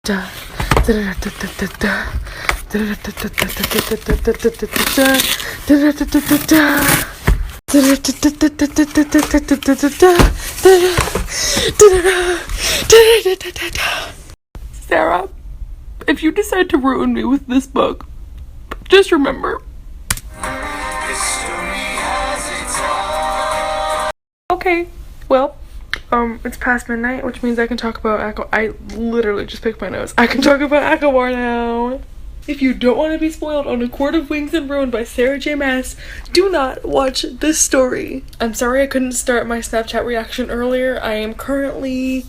Sarah, if you decide to ruin me with this book, just remember. Okay, well, it's past midnight, which means I can talk about I literally just picked my nose. I can talk about ACOWAR now. If you don't want to be spoiled on A Court of Wings and Ruin by Sarah J. Maas, do not watch this story. I'm sorry I couldn't start my Snapchat reaction earlier. I am currently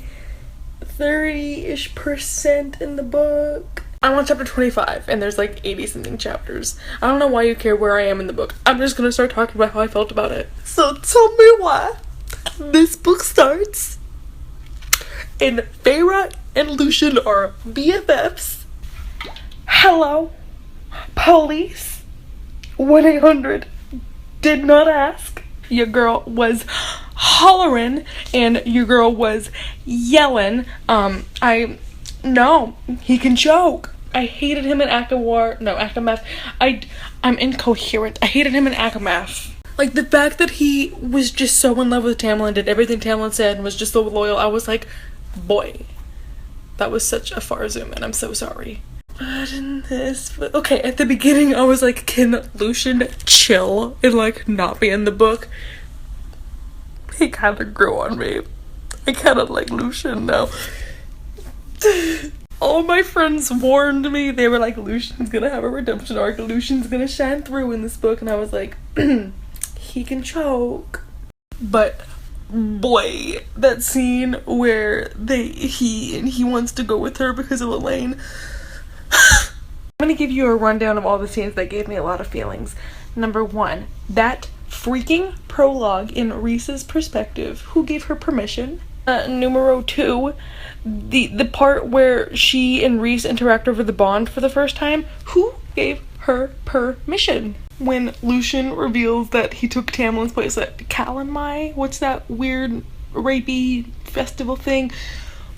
30-ish% in the book. I'm on chapter 25 and there's like 80 something chapters. I don't know why you care where I am in the book. I'm just gonna start talking about how I felt about it. So tell me why this book starts and Feyre and Lucien are BFFs. Hello, police. 1-800 did not ask. Your girl was hollering and your girl was yelling. No, he can choke. I hated him in ACOWAR. I'm incoherent. I hated him in ACOMAF. Like, the fact that he was just so in love with Tamlin, did everything Tamlin said, and was just so loyal, I was like, boy, that was such a far zoom, and I'm so sorry. But in this, okay, at the beginning, I was like, can Lucien chill and, like, not be in the book? He kind of grew on me. I kind of like Lucien now. All my friends warned me. They were like, Lucien's gonna have a redemption arc. Lucien's gonna shine through in this book. And I was like, he can choke. But boy, that scene where he wants to go with her because of Elaine. I'm gonna give you a rundown of all the scenes that gave me a lot of feelings. Number 1, that freaking prologue in Rhys's perspective. Who gave her permission? Numero 2, the part where she and Rhys interact over the bond for the first time. Who gave her permission? When Lucien reveals that he took Tamlin's place at Calanmai, what's that weird rapey festival thing?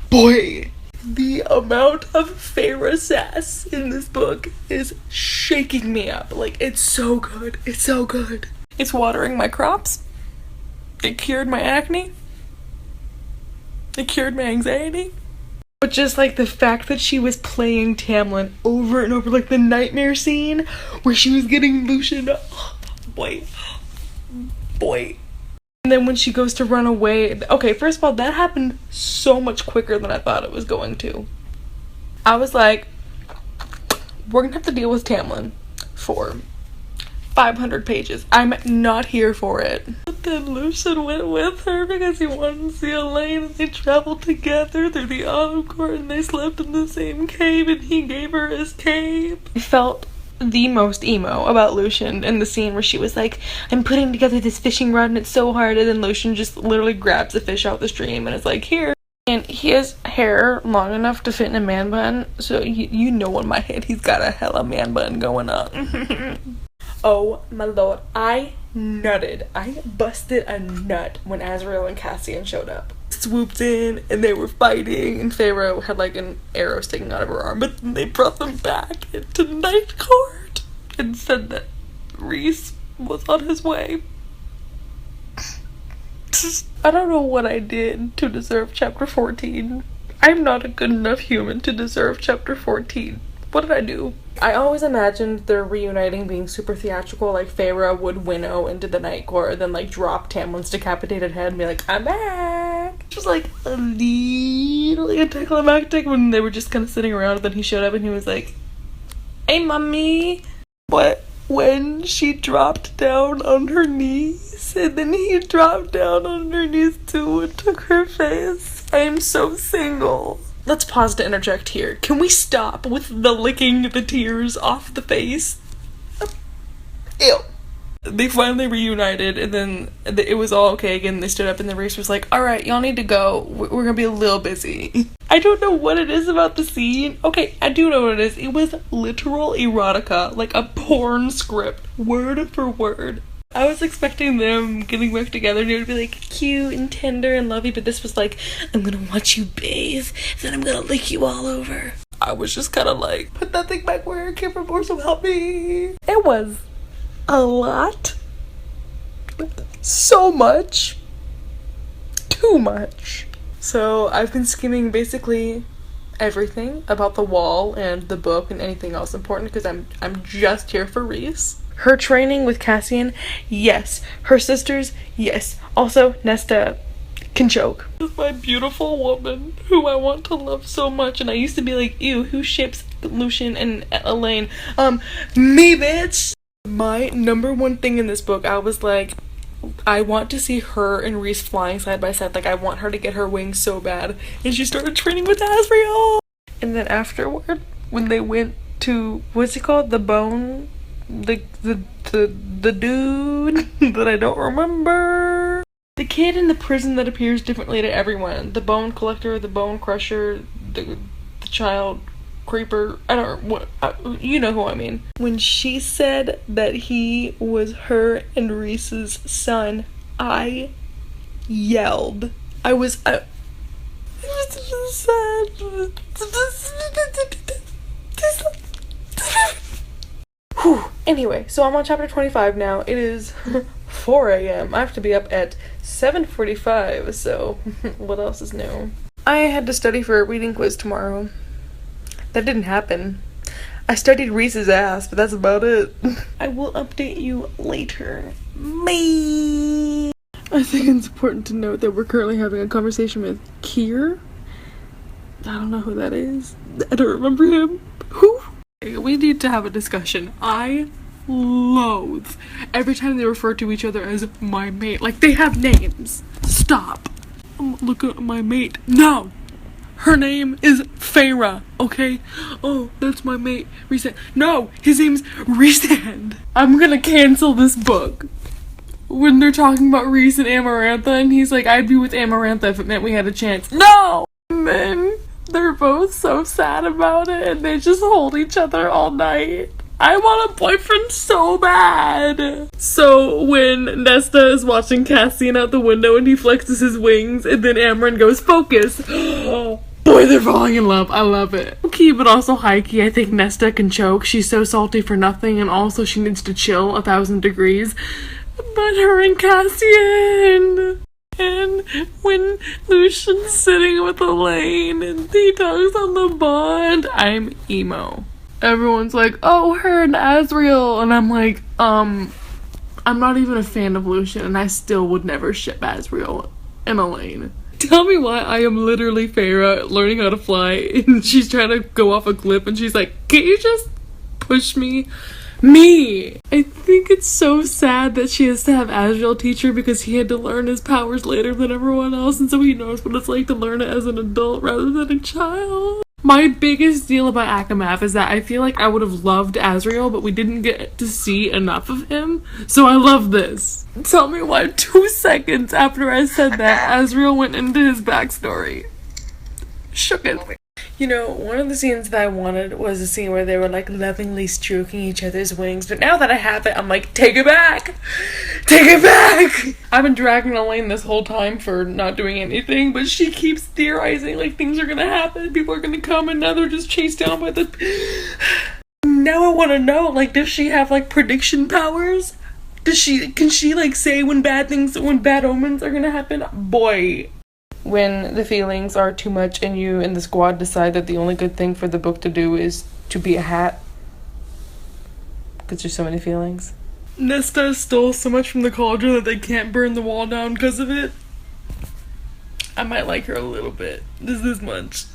Boy, the amount of Feyre sass in this book is shaking me up. Like, it's so good. It's so good. It's watering my crops. It cured my acne. It cured my anxiety. But just like the fact that she was playing Tamlin over and over, like the nightmare scene where she was getting Lucien, oh, boy. And then when she goes to run away, okay, first of all, that happened so much quicker than I thought it was going to. I was like, we're gonna have to deal with Tamlin for 500 pages. I'm not here for it. But then Lucien went with her because he wanted to see Elaine, and they traveled together through the autumn court and they slept in the same cave and he gave her his cape. I felt the most emo about Lucien in the scene where she was like, I'm putting together this fishing rod and it's so hard, and then Lucien just literally grabs the fish out the stream and is like, here. And he has hair long enough to fit in a man bun, so you know in my head he's got a hella man bun going on. Oh my lord, I nutted. I busted a nut when Azriel and Cassian showed up. Swooped in and they were fighting, and Feyre had like an arrow sticking out of her arm, but then they brought them back into night court and said that Rhys was on his way. I don't know what I did to deserve chapter 14. I'm not a good enough human to deserve chapter 14. What did I do? I always imagined their reuniting being super theatrical, like Feyre would winnow into the night court and then like drop Tamlin's decapitated head and be like, I'm back. It was like a little anticlimactic when they were just kind of sitting around, and then he showed up and he was like, hey mommy. But when she dropped down on her knees and then he dropped down on her knees too and took her face, I am so single. Let's pause to interject here. Can we stop with the licking the tears off the face? Ew. They finally reunited, and then it was all okay again. They stood up and the Rhys was like, alright, y'all need to go. We're gonna be a little busy. I don't know what it is about the scene. Okay, I do know what it is. It was literal erotica, like a porn script, word for word. I was expecting them getting back together and it would be like cute and tender and lovey, but this was like, I'm gonna watch you bathe, then I'm gonna lick you all over. I was just kind of like, put that thing back where it came from, or so help me. It was a lot. So much. Too much. So I've been skimming basically everything about the wall and the book and anything else important because I'm just here for Reese. Her training with Cassian, yes. Her sisters, yes. Also, Nesta can choke. This is my beautiful woman who I want to love so much, and I used to be like, ew, who ships Lucian and Elaine? Me, bitch! My number one thing in this book, I was like, I want to see her and Reese flying side by side. Like, I want her to get her wings so bad. And she started training with Asriel. And then afterward, when they went to, what's it called? The bone? The dude that I don't remember. The kid in the prison that appears differently to everyone. The bone collector, the bone crusher, the child creeper. I don't know what, you know who I mean. When she said that he was her and Reese's son, I yelled. I was sad. Whew. Anyway, so I'm on chapter 25 now. It is 4 a.m. I have to be up at 7:45, so what else is new? I had to study for a reading quiz tomorrow. That didn't happen. I studied Reese's ass, but that's about it. I will update you later. Bye! I think it's important to note that we're currently having a conversation with Kier. I don't know who that is. I don't remember him. Who? We need to have a discussion. I loathe every time they refer to each other as my mate. Like, they have names. Stop. Look at my mate. No! Her name is Feyre, okay? Oh, that's my mate, Rhysand. No, his name's Rhysand. I'm gonna cancel this book. When they're talking about Rhys and Amarantha, and he's like, I'd be with Amarantha if it meant we had a chance. No! And then they're both so sad about it, and they just hold each other all night. I want a boyfriend so bad. So when Nesta is watching Cassian out the window and he flexes his wings, and then Amaranth goes, focus. Boy, they're falling in love. I love it. Key, but also high key. I think Nesta can choke. She's so salty for nothing, and also she needs to chill 1,000 degrees. But her and Cassian. And when Lucian's sitting with Elaine and he talks on the bond, I'm emo. Everyone's like, oh, her and Asriel. And I'm like, I'm not even a fan of Lucian, and I still would never ship Asriel and Elaine. Tell me why I am literally Feyre learning how to fly, and she's trying to go off a cliff, and she's like, can't you just push me? Me! I think it's so sad that she has to have Asriel teach her because he had to learn his powers later than everyone else, and so he knows what it's like to learn it as an adult rather than a child. My biggest deal about ACOWAR is that I feel like I would have loved Asriel, but we didn't get to see enough of him, so I love this. Tell me why 2 seconds after I said that, Asriel went into his backstory. Shook it. You know, one of the scenes that I wanted was a scene where they were like lovingly stroking each other's wings, but now that I have it, I'm like, take it back! Take it back! I've been dragging Elaine this whole time for not doing anything, but she keeps theorizing like things are gonna happen, people are gonna come, and now they're just chased down by the... Now I wanna know, like, does she have like prediction powers? Can she like say when bad omens are gonna happen? Boy. When the feelings are too much and you and the squad decide that the only good thing for the book to do is to be a hat. Because there's so many feelings. Nesta stole so much from the cauldron that they can't burn the wall down because of it. I might like her a little bit. This much.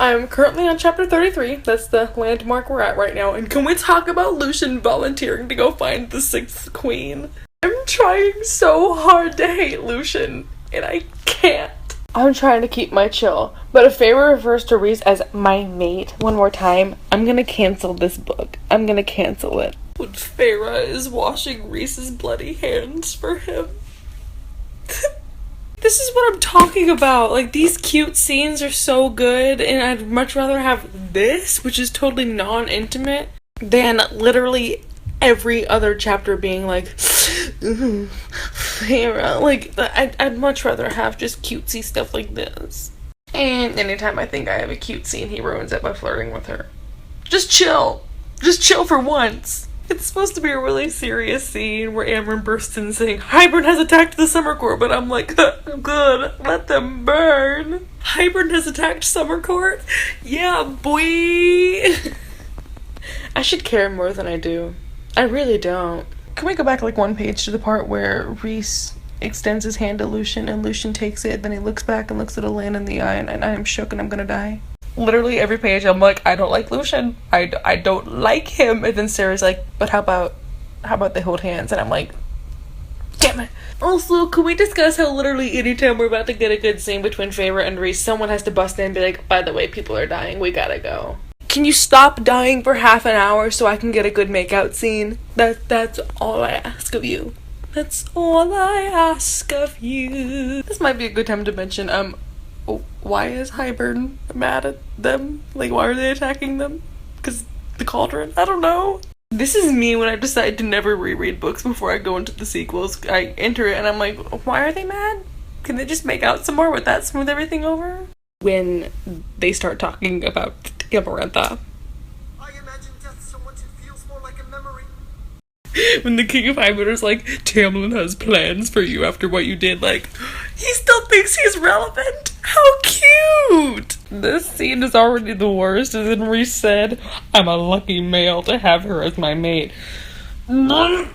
I'm currently on chapter 33. That's the landmark we're at right now. And can we talk about Lucian volunteering to go find the 6th queen? I'm trying so hard to hate Lucian, and I can't. I'm trying to keep my chill, but if Feyre refers to Rhys as my mate one more time, I'm gonna cancel this book. I'm gonna cancel it. When Feyre is washing Rhys's bloody hands for him. This is what I'm talking about. Like, these cute scenes are so good, and I'd much rather have this, which is totally non-intimate, than literally every other chapter being like, Feyre. Like, I'd much rather have just cutesy stuff like this. And anytime I think I have a cute scene, he ruins it by flirting with her. Just chill. Just chill for once. It's supposed to be a really serious scene where Amren bursts in saying, Hybern has attacked the Summer Court, but I'm like, good, let them burn. Hybern has attacked Summer Court? Yeah, boy. I should care more than I do. I really don't. Can we go back like one page to the part where Rhys extends his hand to Lucien and Lucien takes it, then he looks back and looks at Elaine in the eye, and I am shook and I'm gonna die. Literally every page I'm like, I don't like Lucien. I don't like him. And then Sarah's like, but how about they hold hands? And I'm like, damn it. Also, can we discuss how literally anytime we're about to get a good scene between Feyre and Rhys, someone has to bust in and be like, by the way, people are dying, we gotta go. Can you stop dying for half an hour so I can get a good makeout scene? That's all I ask of you. That's all I ask of you. This might be a good time to mention, why is Hybern mad at them? Like, why are they attacking them? Because the cauldron? I don't know. This is me when I decide to never reread books before I go into the sequels. I enter it and I'm like, why are they mad? Can they just make out some more? Would that smooth everything over? When they start talking about Amarantha. I imagine death so much it feels more like a memory. When the King of Hybern is like, Tamlin has plans for you after what you did, like, he still thinks he's relevant? How cute! This scene is already the worst, as in Rhys said, I'm a lucky male to have her as my mate. Okay,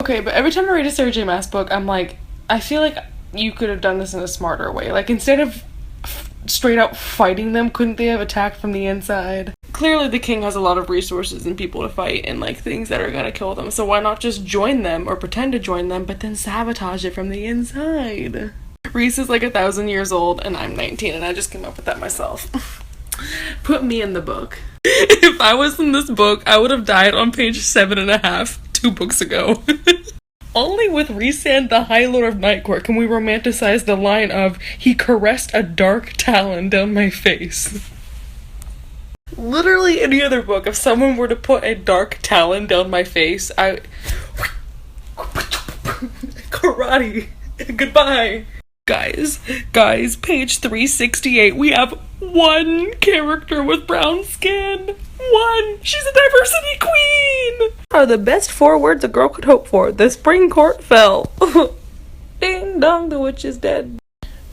but every time I read a Sarah J. Maas book, I'm like, I feel like you could have done this in a smarter way. Like, instead of straight out fighting them, couldn't they have attacked from the inside? Clearly the king has a lot of resources and people to fight and like things that are gonna kill them, so why not just join them or pretend to join them but then sabotage it from the inside? Rhys is like 1,000 years old and I'm 19 and I just came up with that myself. Put me in the book. If I was in this book, I would have died on page 7.5 2 books ago. Only with Rhysand, the High Lord of Night Court, can we romanticize the line of, he caressed a dark talon down my face. Literally any other book, if someone were to put a dark talon down my face, karate. Goodbye. Guys, page 368, we have one character with brown skin. One! She's a diversity queen! Are the best 4 words a girl could hope for. The spring court fell. Ding dong, the witch is dead.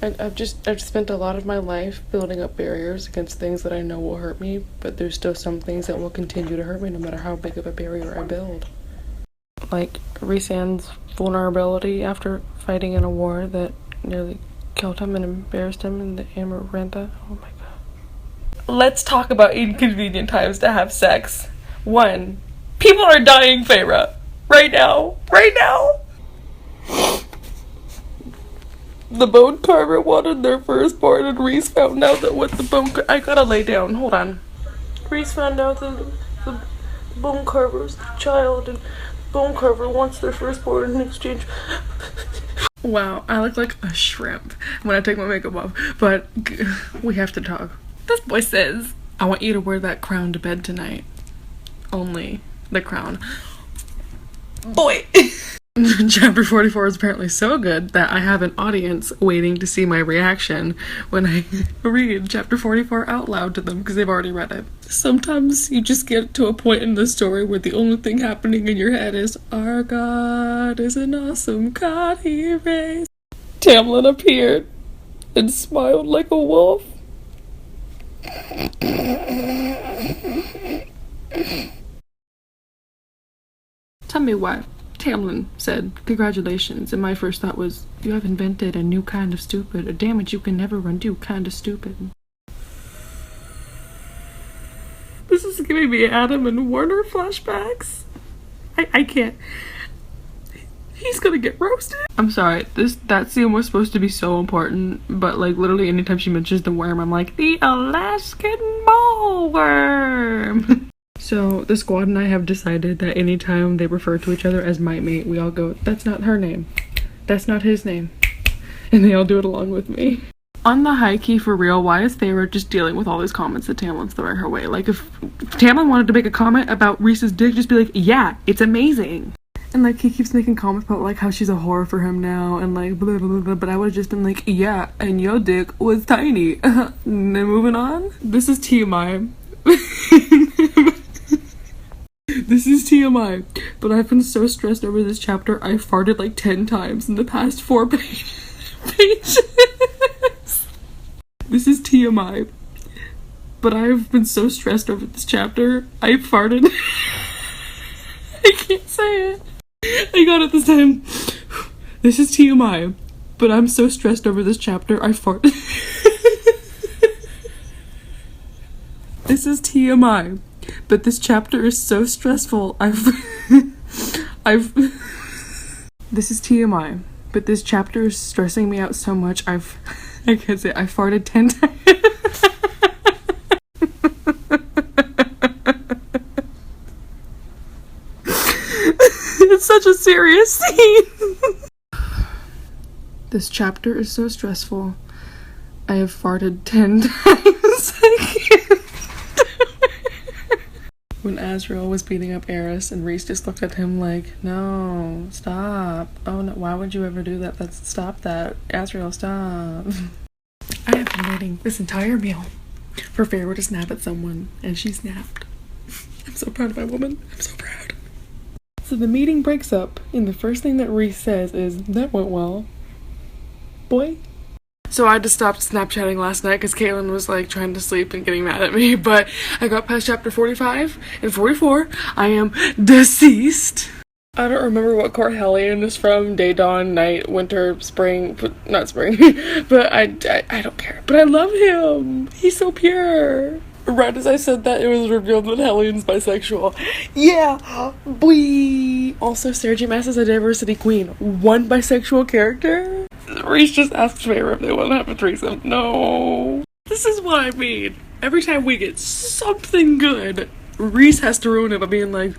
I've spent a lot of my life building up barriers against things that I know will hurt me, but there's still some things that will continue to hurt me no matter how big of a barrier I build. Like Rhysand's vulnerability after fighting in a war that nearly killed him and embarrassed him in the Amarantha. Oh my god. Let's talk about inconvenient times to have sex. 1. People are dying, Feyre. Right now. Right now. The bone carver wanted their firstborn and Rhys found out that what the bone... I gotta lay down. Hold on. Rhys found out that the bone carver's the child and the bone carver wants their firstborn in exchange... Wow, I look like a shrimp when I take my makeup off, but we have to talk. This boy says, I want you to wear that crown to bed tonight. Only the crown. Boy! Chapter 44 is apparently so good that I have an audience waiting to see my reaction when I read chapter 44 out loud to them because they've already read it. Sometimes you just get to a point in the story where the only thing happening in your head is, our God is an awesome God he raised. Tamlin appeared and smiled like a wolf. Tell me why. Tamlin said, congratulations, and my first thought was, you have invented a new kind of stupid, a damage you can never undo kind of stupid. This is giving me Adam and Warner flashbacks. I can't. He's gonna get roasted. I'm sorry, that scene was supposed to be so important, but like literally anytime she mentions the worm, I'm like, the Alaskan ballworm. So the squad and I have decided that anytime they refer to each other as my mate, we all go, that's not her name. That's not his name. And they all do it along with me. On the high key, for real, why is Feyre just dealing with all these comments that Tamlin's throwing her way? Like, if Tamlin wanted to make a comment about Rhys's dick, just be like, yeah, it's amazing. And like he keeps making comments about like how she's a whore for him now and like blah blah blah, blah. But I would have just been like, yeah, and your dick was tiny. And then moving on. This is TMI. This is TMI, but I've been so stressed over this chapter, I farted like 10 times in the past 4 pages. This is TMI, but I've been so stressed over this chapter, I farted. I can't say it. I got it this time. This is TMI, but I'm so stressed over this chapter, I farted. This is TMI. But this chapter is so stressful. This is TMI. But this chapter is stressing me out so much. I can't say I farted 10 times. It's such a serious scene. This chapter is so stressful. I have farted 10 times. I can't. When Azrael was beating up Eris and Rhys just looked at him like, no, stop. Oh no, why would you ever do that? Stop that. Azrael, stop. I have been waiting this entire meal for Feyre to snap at someone, and she snapped. I'm so proud of my woman. I'm so proud. So the meeting breaks up, and the first thing that Rhys says is, that went well. Boy. So I just stopped Snapchatting last night because Caitlin was like trying to sleep and getting mad at me, but I got past chapter 45 and 44. I am deceased. I don't remember what court Hellion is from, day, dawn, night, winter, spring, not spring, but I don't care. But I love him. He's so pure. Right as I said that, it was revealed that Hellion's bisexual. Yeah, boy. Also, Sarah J. Maas is a diversity queen. One bisexual character? Rhys just asked Feyre if they want to have a threesome. No. This is what I mean. Every time we get something good, Rhys has to ruin it by being like,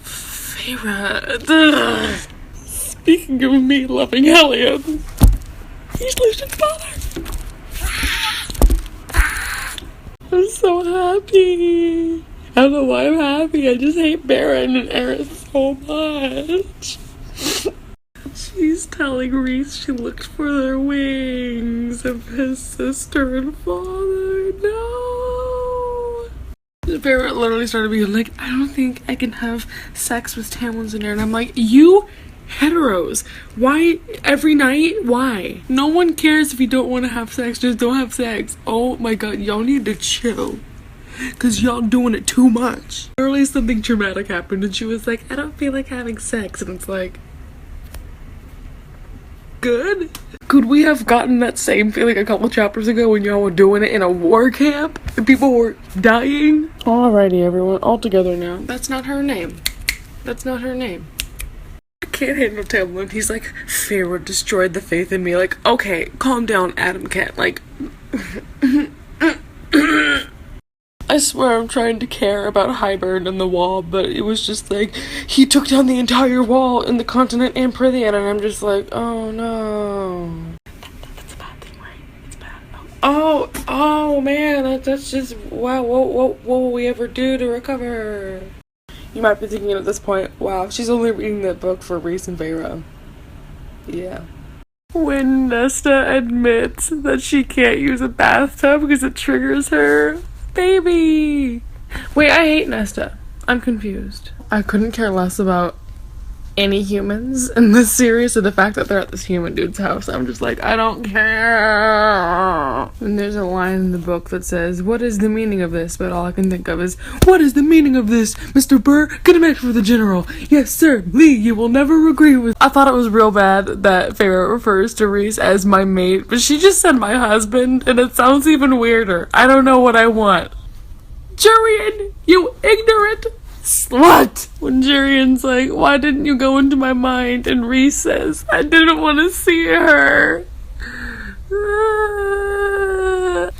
Feyre. Speaking of me loving Hellion, he's Lucian's father. I'm so happy. I don't know why I'm happy. I just hate Baron and Eris so much. She's telling Rhys she looked for their wings of his sister and father. No. Barrett literally started being like, I don't think I can have sex with Tamlin's in there. And I'm like, you heteros. Why every night? Why? No one cares if you don't want to have sex. Just don't have sex. Oh my god, y'all need to chill. Cause y'all doing it too much. Literally something traumatic happened and she was like, I don't feel like having sex. And it's like, good? Could we have gotten that same feeling a couple chapters ago when y'all were doing it in a war camp and people were dying? Alrighty everyone, all together now. That's not her name. That's not her name. I can't handle Tamlin. He's like, Feyre destroyed the faith in me. Like, okay, calm down, Adam Cat. Like, I swear I'm trying to care about Hybern and the wall, but it was just like, he took down the entire wall in the continent and Prythian, and I'm just like, oh no. That's a bad thing, right? It's bad. Oh man, that's just, wow, what will we ever do to recover? You might be thinking at this point, wow, she's only reading that book for Rhys and Feyre. Yeah. When Nesta admits that she can't use a bathtub because it triggers her, baby! Wait, I hate Nesta. I'm confused. I couldn't care less about any humans in this series, so the fact that they're at this human dude's house, I'm just like, I don't care. And there's a line in the book that says, what is the meaning of this? But all I can think of is, what is the meaning of this? Mr. Burr, get a match for the general. Yes, sir. Lee, you will never agree with. I thought it was real bad that Feyre refers to Rhys as my mate, but she just said my husband, and it sounds even weirder. I don't know what I want. Jurian, you ignorant slut! When Jurian's like, why didn't you go into my mind? And Rhys says, I didn't want to see her.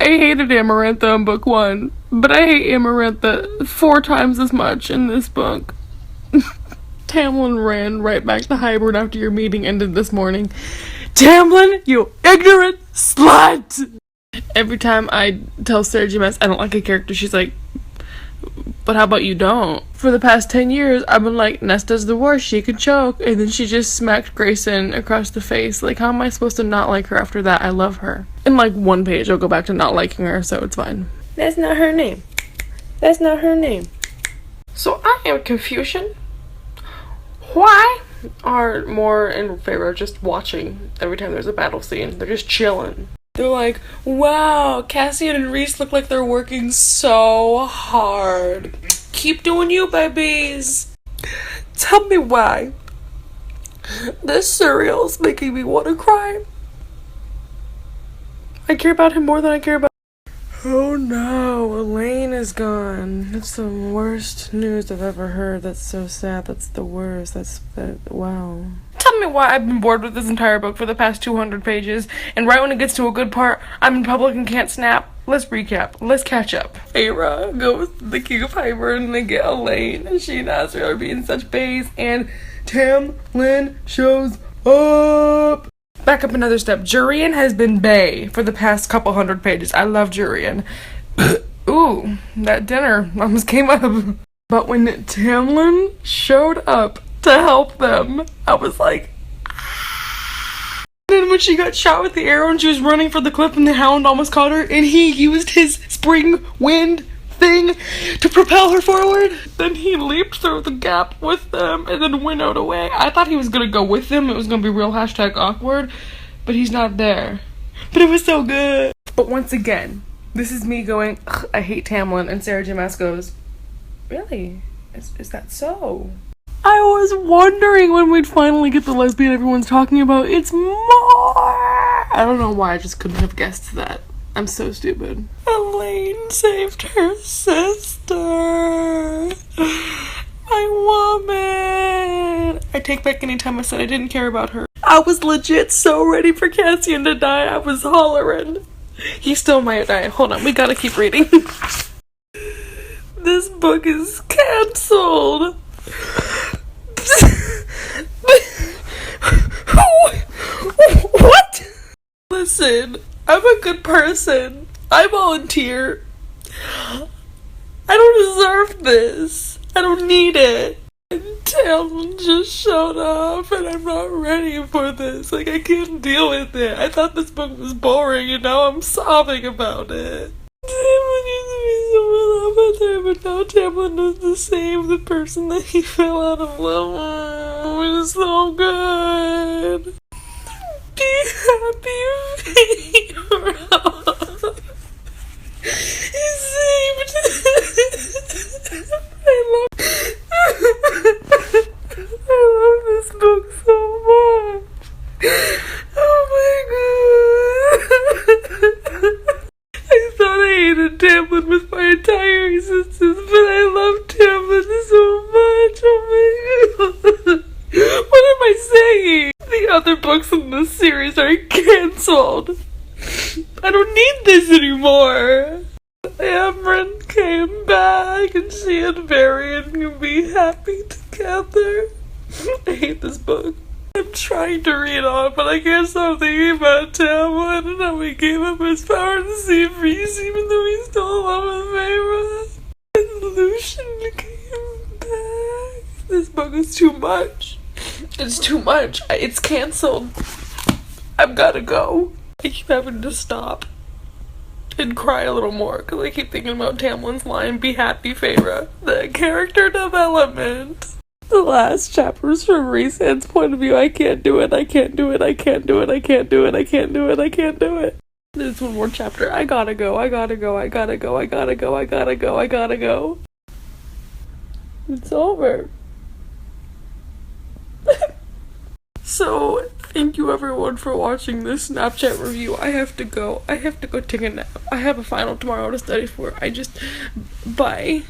I hated Amarantha in book 1, but I hate Amarantha 4 times as much in this book. Tamlin ran right back to Hybern after your meeting ended this morning. Tamlin, you ignorant slut! Every time I tell Sarah J. Maas I don't like a character, she's like, But how about you don't? For the past 10 years, I've been like, Nesta's the worst, she could choke. And then she just smacked Grayson across the face. Like, how am I supposed to not like her after that? I love her. In like one page, I'll go back to not liking her, so it's fine. That's not her name. That's not her name. So I am Confucian. Why are more in favor of just watching every time there's a battle scene? They're just chilling. They're like, wow, Cassian and Reese look like they're working so hard. Keep doing you, babies. Tell me why this cereal's making me want to cry. I care about him more than I care about. Oh no, Elaine is gone. That's the worst news I've ever heard. That's so sad. That's the worst. Wow. Tell me why I've been bored with this entire book for the past 200 pages, and right when it gets to a good part, I'm in public and can't snap. Let's recap. Let's catch up. Feyre goes to the King of Hyber and they get Elaine, and she and Azriel are being such baes, and Tamlin shows up. Back up another step. Jurian has been bae for the past couple hundred pages. I love Jurian. Ooh, that dinner almost came up. But when Tamlin showed up to help them, I was like, and then when she got shot with the arrow and she was running for the cliff and the hound almost caught her, and he used his spring wind thing to propel her forward, then he leaped through the gap with them and then winnowed away. I thought he was gonna go with them. It was gonna be real #awkward, but he's not there. But it was so good. But once again, this is me going, I hate Tamlin, and Sarah J. Maas goes, really? Is that so? I was wondering when we'd finally get the lesbian everyone's talking about. It's more! I don't know why, I just couldn't have guessed that. I'm so stupid. Elaine saved her sister. My woman. I take back any time I said I didn't care about her. I was legit so ready for Cassian to die. I was hollering. He still might die. Hold on, we gotta keep reading. This book is cancelled. What? Listen, I'm a good person. I volunteer. I don't deserve this. I don't need it. And Tamlin just showed up and I'm not ready for this. Like, I can't deal with it. I thought this book was boring and now I'm sobbing about it. Tamlin used to be so in love with her, but now Tamlin does the same. The person that he fell out of love with is so good. Be happy, Feyre. He's saved. I love this book so much. Oh my god. I thought I hated Tamlin with my entire existence, but I love Tamlin so much. Oh my god. What am I saying? The other books in this series are cancelled. I don't need this anymore. Amryn came back and she and Varian can be happy together. I hate this book. I'm trying to read on, but I can't stop thinking about Tamlin and how he gave up his power to save Reese even though he's still in love with Feyre. And Lucian came back. This book is too much. It's too much. It's cancelled. I've gotta go. I keep having to stop and cry a little more because I keep thinking about Tamlin's line, be happy, Feyre. The character development. The last chapters from Reese's point of view. I can't do it. I can't do it. I can't do it. I can't do it. I can't do it. I can't do it. There's one more chapter. I gotta go. I gotta go. I gotta go. I gotta go. I gotta go. I gotta go. It's over. So, thank you everyone for watching this Snapchat review. I have to go. I have to go take a nap. I have a final tomorrow to study for. Bye.